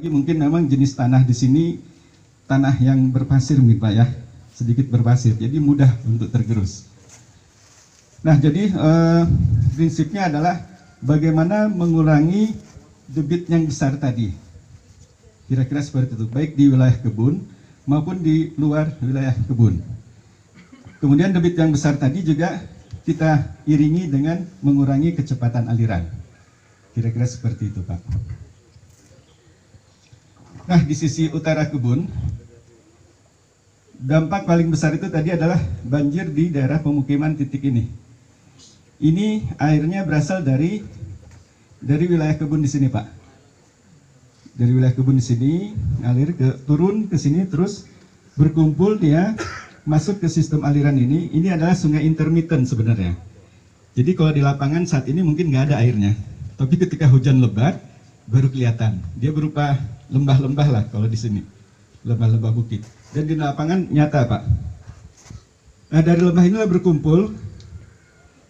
Apalagi mungkin memang jenis tanah di sini tanah yang berpasir mungkin Pak ya, sedikit berpasir, jadi mudah untuk tergerus. Nah, jadi prinsipnya adalah bagaimana mengurangi debit yang besar tadi. Kira-kira seperti itu, baik di wilayah kebun maupun di luar wilayah kebun. Kemudian debit yang besar tadi juga kita iringi dengan mengurangi kecepatan aliran. Kira-kira seperti itu, Pak. Nah, di sisi utara kebun, dampak paling besar itu tadi adalah banjir di daerah pemukiman titik ini. Ini airnya berasal dari wilayah kebun di sini, Pak. Dari wilayah kebun di sini ngalir turun ke sini, terus berkumpul dia masuk ke sistem aliran ini. Ini adalah sungai intermittent sebenarnya. Jadi kalau di lapangan saat ini mungkin nggak ada airnya, tapi ketika hujan lebat baru kelihatan. Dia berupa lembah-lembah lah kalau di sini, lembah-lembah bukit. Dan di lapangan nyata, Pak. Nah, dari lembah inilah berkumpul,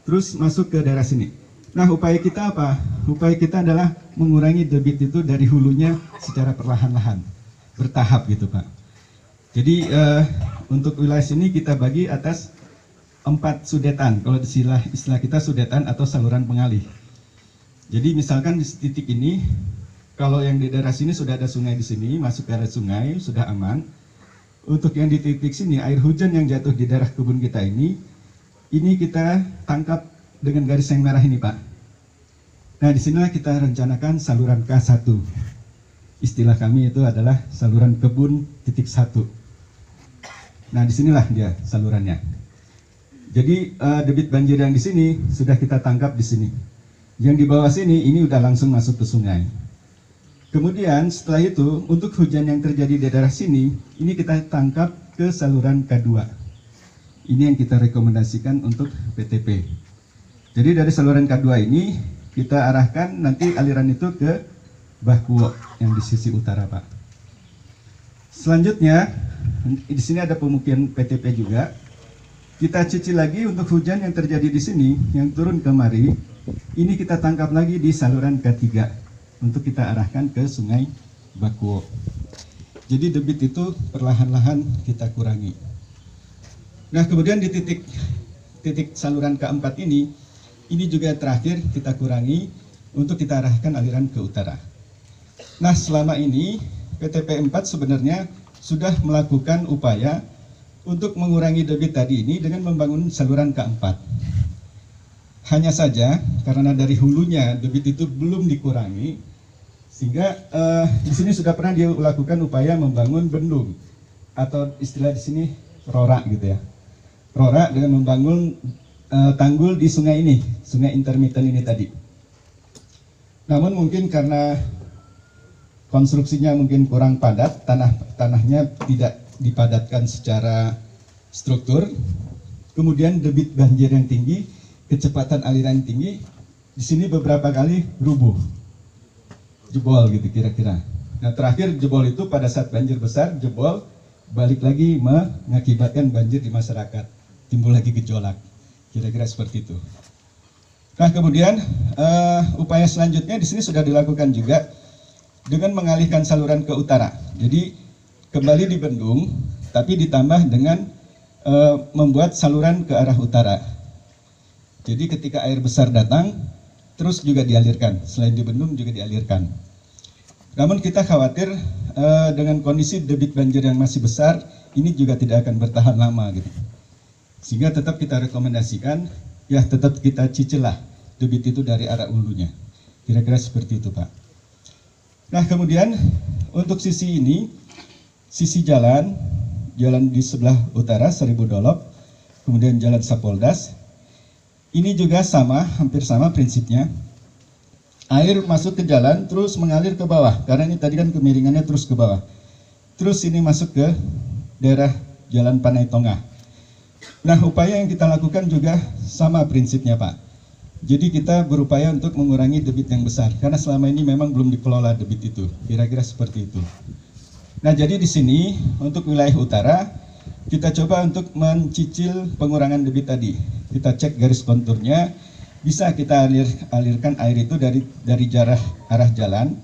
terus masuk ke daerah sini. Nah, upaya kita apa? Upaya kita adalah mengurangi debit itu dari hulunya secara perlahan-lahan, bertahap gitu, Pak. Jadi untuk wilayah sini kita bagi atas 4 sudetan. Kalau istilah kita sudetan atau saluran pengalih. Jadi misalkan di titik ini, kalau yang di daerah sini sudah ada sungai di sini, masuk ke area sungai, sudah aman. Untuk yang di titik sini, air hujan yang jatuh di daerah kebun kita ini kita tangkap dengan garis yang merah ini, Pak. Nah, disinilah kita rencanakan saluran K1. Istilah kami itu adalah saluran kebun titik 1. Nah, disinilah dia salurannya. Jadi debit banjir yang di sini sudah kita tangkap di sini. Yang di bawah sini ini udah langsung masuk ke sungai. Kemudian setelah itu untuk hujan yang terjadi di daerah sini, ini kita tangkap ke saluran K2. Ini yang kita rekomendasikan untuk PTP. Jadi dari saluran K2 ini kita arahkan nanti aliran itu ke Bakuo yang di sisi utara, Pak. Selanjutnya di sini ada pemukiman PTP juga. Kita cicil lagi untuk hujan yang terjadi di sini yang turun kemari. Ini kita tangkap lagi di saluran K3 untuk kita arahkan ke Sungai Bakuo. Jadi debit itu perlahan-lahan kita kurangi. Nah, kemudian di titik saluran K4 ini juga terakhir kita kurangi untuk kita arahkan aliran ke utara. Nah, selama ini PTP 4 sebenarnya sudah melakukan upaya untuk mengurangi debit tadi ini dengan membangun saluran K4. Hanya saja karena dari hulunya debit itu belum dikurangi, sehingga di sini sudah pernah dia lakukan upaya membangun bendung atau istilah di sini RORA gitu ya. RORA dengan membangun tanggul di sungai ini, sungai intermittent ini tadi. Namun mungkin karena konstruksinya mungkin kurang padat, tanahnya tidak dipadatkan secara struktur, kemudian debit banjir yang tinggi, kecepatan aliran yang tinggi, di sini beberapa kali rubuh, jebol gitu kira-kira. Nah, terakhir jebol itu pada saat banjir besar, jebol balik lagi mengakibatkan banjir di masyarakat, timbul lagi gejolak, kira-kira seperti itu. Nah, kemudian upaya selanjutnya di sini sudah dilakukan juga dengan mengalihkan saluran ke utara. Jadi kembali dibendung, tapi ditambah dengan membuat saluran ke arah utara. Jadi ketika air besar datang, terus juga dialirkan, selain dibendung juga dialirkan. Namun kita khawatir dengan kondisi debit banjir yang masih besar, ini juga tidak akan bertahan lama gitu. Sehingga tetap kita rekomendasikan, ya tetap kita cicil lah debit itu dari arah hulunya. Kira-kira seperti itu, Pak. Nah, kemudian untuk sisi ini, sisi jalan di sebelah utara, Seribu Dolok, kemudian jalan Sapoldas, ini juga sama, hampir sama prinsipnya. Air masuk ke jalan, terus mengalir ke bawah, karena ini tadi kan kemiringannya terus ke bawah. Terus ini masuk ke daerah Jalan Panai Tongah. Nah, upaya yang kita lakukan juga sama prinsipnya, Pak. Jadi kita berupaya untuk mengurangi debit yang besar, karena selama ini memang belum dikelola debit itu, kira-kira seperti itu. Nah, jadi di sini untuk wilayah utara, kita coba untuk mencicil pengurangan debit tadi. Kita cek garis konturnya, bisa kita alirkan air itu dari arah jalan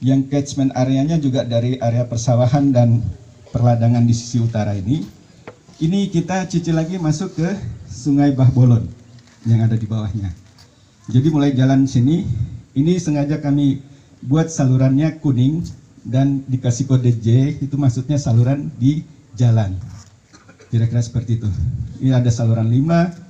yang catchment areanya juga dari area persawahan dan perladangan di sisi utara ini kita cicil lagi masuk ke Sungai Bahbolon yang ada di bawahnya. Jadi mulai jalan sini, ini sengaja kami buat salurannya kuning dan dikasih kode J, itu maksudnya saluran di jalan. Kira-kira seperti itu. Ini ada saluran 5,